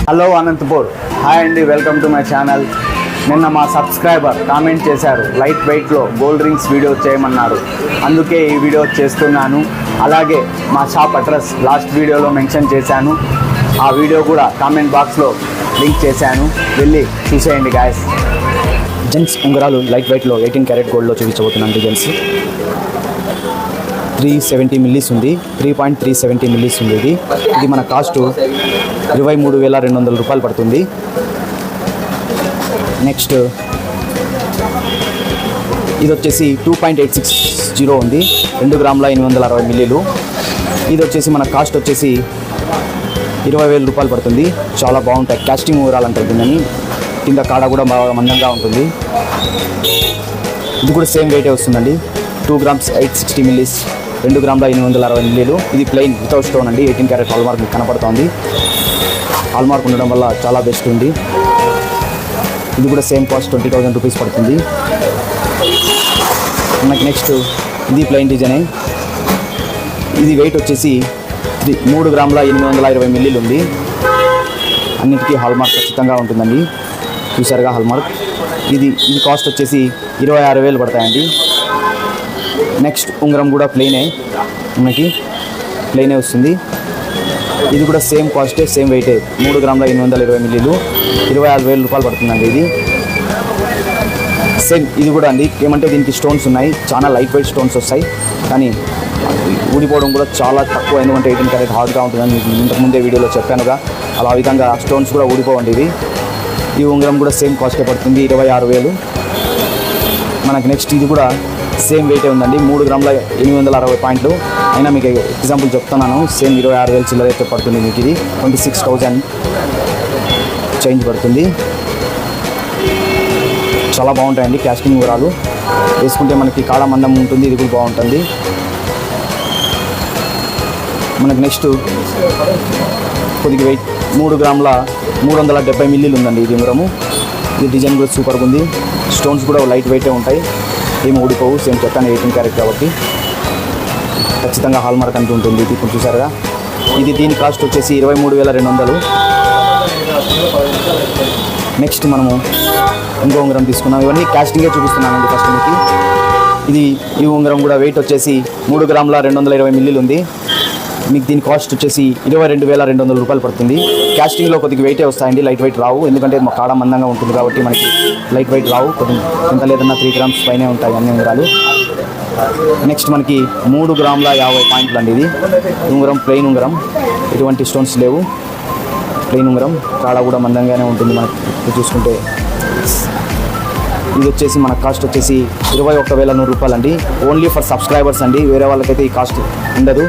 Hello Anantapur, hi అండి, welcome to my channel. నిన్న మా సబ్స్క్రైబర్ కామెంట్ చేశారు, లైట్ వెయిట్లో గోల్డ్ రింగ్స్ వీడియో చేయమన్నారు. అందుకే ఈ వీడియో చేస్తున్నాను. అలాగే మా షాప్ అడ్రస్ లాస్ట్ వీడియోలో మెన్షన్ చేశాను. ఆ వీడియో కూడా కామెంట్ బాక్స్లో లింక్ చేశాను, వెళ్ళి చూసేయండి గాయస్. జెంట్స్ ఉంగరాలు లైట్ వెయిట్లో 18 క్యారెట్ గోల్డ్లో చూపించబోతున్నాను. డిజైన్స్ 370 మిల్లీస్ ఉంది, 3.370 మిల్లీస్ ఉంది. ఇది మన కాస్ట్ 23,200 రూపాయలు పడుతుంది. నెక్స్ట్ ఇది వచ్చేసి 2.860 ఉంది, 2 గ్రాముల 860 మిల్లీలు. ఇది వచ్చేసి మన కాస్ట్ వచ్చేసి 20,000 రూపాయలు పడుతుంది. చాలా బాగుంటాయి, కాస్టింగ్ ఉంగరాలు అంటారు దీన్ని. కింద కాడ కూడా బాగా మందంగా ఉంటుంది. ఇది కూడా సేమ్ వెయిటే వస్తుందండి, 2 గ్రామ్స్ 860 మిల్లీస్, 2 గ్రాముల 860 మిల్లీలు. ఇది ప్లెయిన్ వితౌట్ స్టోన్ అండి, 18 క్యారెట్ హాల్ మార్క్ మీకు కనపడుతుంది. హాల్ మార్క్ ఉండడం వల్ల చాలా బెస్ట్ ఉంది. ఇది కూడా సేమ్ కాస్ట్ 20,000 రూపీస్ పడుతుంది. మనకి నెక్స్ట్ ఇది ప్లెయిన్ డిజైన్. ఇది వెయిట్ వచ్చేసి 3 గ్రాముల 820 మిల్లీలు ఉంది. అన్నిటికీ హాల్ మార్క్ ఖచ్చితంగా ఉంటుందండి, చూసారుగా హాల్ మార్క్. ఇది కాస్ట్ వచ్చేసి 26,000 పడతాయండి. నెక్స్ట్ ఉంగరం కూడా ప్లెయినే, మనకి ప్లెయినే వస్తుంది. ఇది కూడా సేమ్ కాస్టే, సేమ్ వెయిటే, 3 గ్రాముల 820 మిల్లీలు, 26,000 రూపాయలు పడుతుందండి. ఇది సేమ్. ఇది కూడా అండి ఏమంటే దీనికి స్టోన్స్ ఉన్నాయి, చాలా లైట్ వెయిట్ స్టోన్స్ వస్తాయి, కానీ ఊడిపోవడం కూడా చాలా తక్కువ. ఎందుకంటే 18 క్యారెట్ హార్డ్గా ఉంటుందని మీకు ఇంతకుముందే వీడియోలో చెప్పానుగా, అలా విధంగా స్టోన్స్ కూడా ఊడిపోవండి ఇవి. ఈ ఉంగరం కూడా సేమ్ కాస్టే పడుతుంది, 26,000. మనకి నెక్స్ట్ ఇది కూడా సేమ్ వెయిటే ఉందండి, 3 గ్రాముల 860 పాయింట్లు. అయినా మీకు ఎగ్జాంపుల్ చెప్తున్నాను, సేమ్ 26,000 చిల్లర అయితే పడుతుంది మీకు. ఇది 26,000 చేంజ్ పడుతుంది. చాలా బాగుంటాయండి కాస్టింగ్ ఉంగరాలు, వేసుకుంటే మనకి కాడ మందం ఉంటుంది. ఇది కూడా బాగుంటుంది. మనకి నెక్స్ట్ కొద్దిగా వెయిట్ 3 గ్రాముల 370 మిల్లీలు ఉందండి ఇది ఉంగరము. ఇది డిజైన్ కూడా సూపర్గా ఉంది, స్టోన్స్ కూడా లైట్ వెయిటే ఉంటాయి, ఏమి ఊడిపోవు. సేమ్ చెప్పాను 18 క్యారెట్ కాబట్టి ఖచ్చితంగా హాల్ మార్క్ అంటూ ఉంటుంది. ఇది ఇప్పుడు చూసారుగా. దీని కాస్ట్ వచ్చేసి 23,200. నెక్స్ట్ మనము ఇంకో ఉంగరం తీసుకున్నాం. ఇవన్నీ కాస్టింగే చూపిస్తున్నానండి కస్టమర్కి. ఈ ఉంగరం కూడా వెయిట్ వచ్చేసి 3 గ్రాముల 220 మిల్లీలు ఉంది. మీకు దీని కాస్ట్ వచ్చేసి 22,200 రూపాయలు పడుతుంది. కాస్టింగ్లో కొద్దిగా వెయిటే వస్తాయండి, లైట్ వెయిట్ రావు. ఎందుకంటే మా కాడ మందంగా ఉంటుంది కాబట్టి మనకి లైట్ వెయిట్ రావు. కొద్దిగా ఎంత లేదన్నా 3 గ్రామ్స్ పైనే ఉంటాయి అన్ని ఉంగరాలు. నెక్స్ట్ మనకి 3 గ్రాముల 50 పాయింట్లు అండి. ఇది ఉంగరం ప్లెయిన్ ఉంగరం, ఎటువంటి స్టోన్స్ లేవు, ప్లెయిన్ ఉంగరం. కాడ కూడా మందంగానే ఉంటుంది మనకి చూసుకుంటే. ఇది వచ్చేసి మన కాస్ట్ వచ్చేసి 21,100 రూపాయలు అండి. ఓన్లీ ఫర్ సబ్స్క్రైబర్స్ అండి, వేరే వాళ్ళకైతే ఈ కాస్ట్ ఉండదు.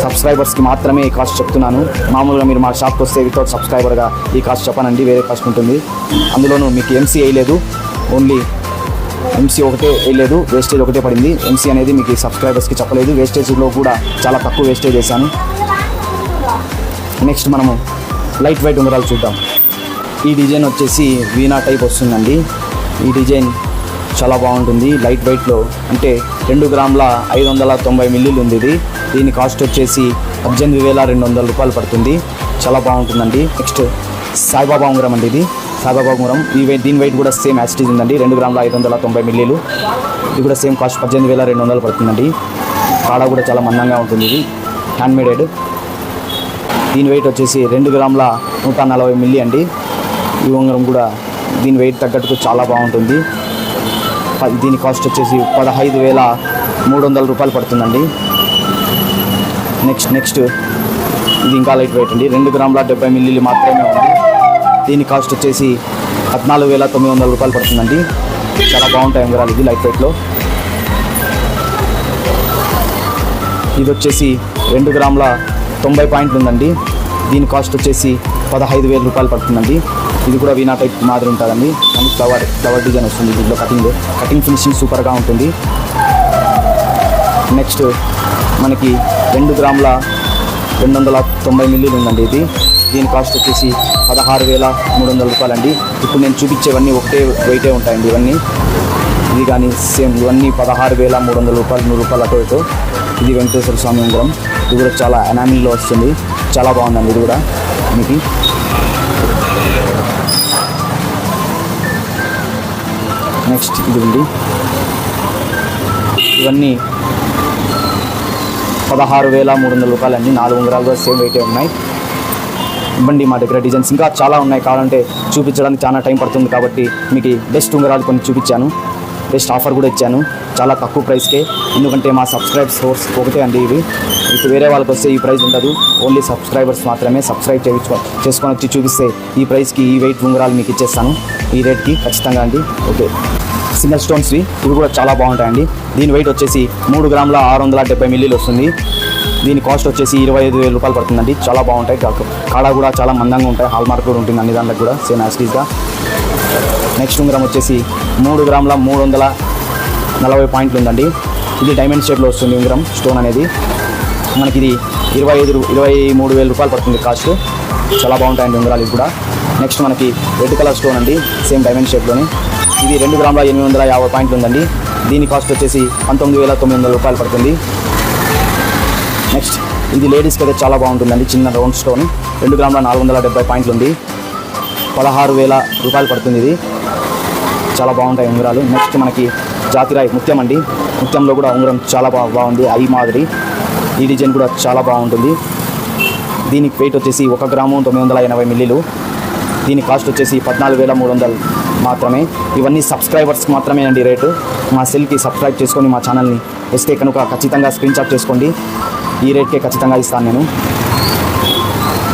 సబ్స్క్రైబర్స్కి మాత్రమే ఈ కాస్ట్ చెప్తున్నాను. మామూలుగా మీరు మా షాప్కి వస్తే వితౌట్ సబ్స్క్రైబర్గా ఈ కాస్ట్ చెప్పనండి, వేరే కాస్ట్ ఉంటుంది. అందులోనూ మీకు ఎంసీ వేయలేదు, ఓన్లీ ఎంసీ ఒకటే వేయలేదు, వేస్టేజ్ ఒకటే పడింది. ఎంసీ అనేది మీకు సబ్స్క్రైబర్స్కి చెప్పలేదు. వేస్టేజ్లో కూడా చాలా తక్కువ వేస్టేజ్ వేసాను. నెక్స్ట్ మనము లైట్ వెయిట్ ఉంగరాలు చూద్దాం. ఈ డిజైన్ వచ్చేసి వీణా టైప్ వస్తుందండి. ఈ డిజైన్ చాలా బాగుంటుంది, లైట్ వెయిట్లో. అంటే 2 గ్రాముల 590 మిల్లీలు ఉంది. దీని కాస్ట్ వచ్చేసి 18,200 రూపాయలు పడుతుంది. చాలా బాగుంటుందండి. నెక్స్ట్ సాయిబాబా ఉంగరం అండి. ఇది సాయిబాబా ఉంగరం. దీని వెయిట్ కూడా సేమ్ యాసిటీజ్ ఉందండి, 2 గ్రాముల 590 మిల్లీలు. ఇది కూడా సేమ్ కాస్ట్ 18,200 పడుతుందండి. కాడ కూడా చాలా మందంగా ఉంటుంది. ఇది హ్యాండ్మేడెడ్. దీని వెయిట్ వచ్చేసి 2 గ్రాముల 140 మిల్లీ అండి. ఈ ఉంగరం కూడా దీని వెయిట్ తగ్గట్టుకు చాలా బాగుంటుంది. దీని కాస్ట్ వచ్చేసి 15,300 రూపాయలు పడుతుందండి. నెక్స్ట్ ఇది ఇంకా లైట్ వెయిట్ అండి, 2 గ్రాముల 70 మిల్లీలు మాత్రమే ఉంది. దీని కాస్ట్ వచ్చేసి 14,900 రూపాయలు పడుతుందండి. చాలా బాగుంటాయి ఉంగరాలు ఇది లైట్ వెయిట్లో. ఇది వచ్చేసి 2 గ్రాముల 90 పాయింట్లు ఉందండి. దీని కాస్ట్ వచ్చేసి 15,000 రూపాయలు పడుతుందండి. ఇది కూడా వీణా టైప్ మాదిరి ఉంటుందండి, కానీ ఫ్లవర్ డిజైన్ వస్తుంది. దీంట్లో కటింగ్ ఫినిషింగ్ సూపర్గా ఉంటుంది. నెక్స్ట్ మనకి 2 గ్రాముల 290 మిల్లీలు ఉందండి. దీని కాస్ట్ వచ్చేసి 16,300 రూపాయలు అండి. ఇప్పుడు నేను చూపించేవన్నీ ఒకటే వెయిటే ఉంటాయండి ఇవన్నీ. ఇది కానీ సేమ్ ఇవన్నీ 16,300 రూపాయలు, 100 రూపాయలు అటు ఇటు. ఇది వెంకటేశ్వర స్వామి ఉంగరం. ఇది కూడా చాలా ఎనామిల్లో వస్తుంది, చాలా బాగుందండి. ఇది కూడా మీకు నెక్స్ట్ ఇది ఉంది. ఇవన్నీ 16,300 రూపాయలండి. 4 ఉంగరాలు కూడా సేమ్ వెయిటే ఉన్నాయి. ఇవ్వండి మా దగ్గర డిజైన్స్ ఇంకా చాలా ఉన్నాయి. కావాలంటే చూపించడానికి చాలా టైం పడుతుంది కాబట్టి మీకు బెస్ట్ ఉంగరాలు కొన్ని చూపించాను. బెస్ట్ ఆఫర్ కూడా ఇచ్చాను చాలా తక్కువ ప్రైస్కే. ఎందుకంటే మా సబ్స్క్రైబ్ సోర్స్ ఒకటే అండి ఇవి. మీకు వేరే వాళ్ళకి వస్తే ఈ ప్రైస్ ఉండదు. ఓన్లీ సబ్స్క్రైబర్స్ మాత్రమే చేసుకొని వచ్చి చూపిస్తే ఈ ప్రైస్కి ఈ వెయిట్ ఉంగరాలు మీకు ఇచ్చేస్తాను ఈ రేట్కి ఖచ్చితంగా అండి. ఓకే, సింగల్ స్టోన్స్వి ఇవి కూడా చాలా బాగుంటాయండి. దీని వెయిట్ వచ్చేసి 3 గ్రాముల 670 మిల్లీలు వస్తుంది. దీని కాస్ట్ వచ్చేసి 25,000 రూపాయలు పడుతుందండి. చాలా బాగుంటాయి. కాడ కూడా చాలా మందంగా ఉంటాయి. హాల్ మార్క్ కూడా ఉంటుంది అన్ని దాంట్లో కూడా సేమ్ యాస్టీస్గా. నెక్స్ట్ ఉంగరం వచ్చేసి 3 గ్రాముల 340 పాయింట్లు ఉందండి. ఇది డైమండ్ షేప్లో వస్తుంది ఉంగరం స్టోన్ అనేది. మనకి ఇది 23,000 రూపాయలు పడుతుంది కాస్ట్. చాలా బాగుంటాయండి ఉంగరాలు ఇవి కూడా. నెక్స్ట్ మనకి రెడ్ కలర్ స్టోన్ అండి, సేమ్ డైమండ్ షేప్లోని. ఇది 2 గ్రాముల 850 పాయింట్లు ఉందండి. దీని కాస్ట్ వచ్చేసి 19,900 రూపాయలు పడుతుంది. నెక్స్ట్ ఇది లేడీస్కి అయితే చాలా బాగుంటుందండి. చిన్న రౌండ్ స్టోన్ 2 గ్రాముల 470 పాయింట్లు ఉంది. 16,000 రూపాయలు పడుతుంది. ఇది చాలా బాగుంటాయి ఉంగరాలు. నెక్స్ట్ మనకి జాతిరాయి ముత్యం అండి. ముత్యంలో కూడా ఉంగరం చాలా బాగుంది. ఐ మాదిరి ఈ డిజైన్ కూడా చాలా బాగుంటుంది. దీనికి వెయిట్ వచ్చేసి 1 గ్రాము 980 మిల్లీలు. దీని కాస్ట్ వచ్చేసి 14,300 మాత్రమే. ఇవన్నీ సబ్స్క్రైబర్స్కి మాత్రమే అండి రేటు. మా సెల్కి సబ్స్క్రైబ్ చేసుకొని మా ఛానల్ని వస్తే కనుక ఖచ్చితంగా స్క్రీన్ షాట్ చేసుకోండి. ఈ రేట్కే ఖచ్చితంగా ఇస్తాను నేను.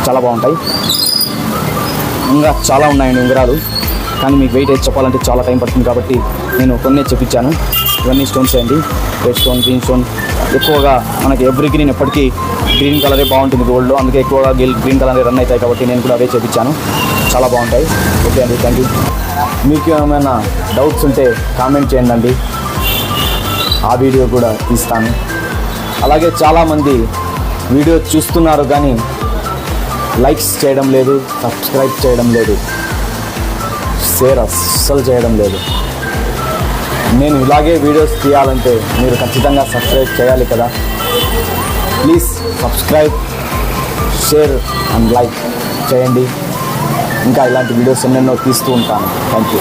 చాలా బాగుంటాయి. ఇంకా చాలా ఉన్నాయండి ఉంగరాలు, కానీ మీకు వెయిట్ వేసి చెప్పాలంటే చాలా టైం పడుతుంది కాబట్టి నేను కొన్ని చెప్పించాను. ఇవన్నీ స్టోన్స్ అండి. Red stone, green stone. ఎక్కువగా మనకి ఎవ్రీ గ్రీన్ ఎప్పటికీ గ్రీన్ కలరే బాగుంటుంది గోల్డ్లో. అందుకే ఎక్కువగా గ్రీన్ కలర్ రన్ అవుతాయి కాబట్టి నేను కూడా అవే చెప్పించాను. చాలా బాగుంటాయి. ఓకే అండి, థ్యాంక్ యూ. మీకు ఏమైనా డౌట్స్ ఉంటే కామెంట్ చేయండి అండి, ఆ వీడియో కూడా తీస్తాను. అలాగే చాలామంది వీడియో చూస్తున్నారు కానీ లైక్స్ చేయడం లేదు, సబ్స్క్రైబ్ చేయడం లేదు, షేర్ అస్సలు చేయడం లేదు. నేను ఇలాగే వీడియోస్ తీయాలంటే మీరు ఖచ్చితంగా సబ్స్క్రైబ్ చేయాలి కదా. Please subscribe, share and like చేయండి. ఇంకా ఇలాంటి వీడియోస్ ఎన్నెన్నో తీస్తూ ఉంటాను. Thank you.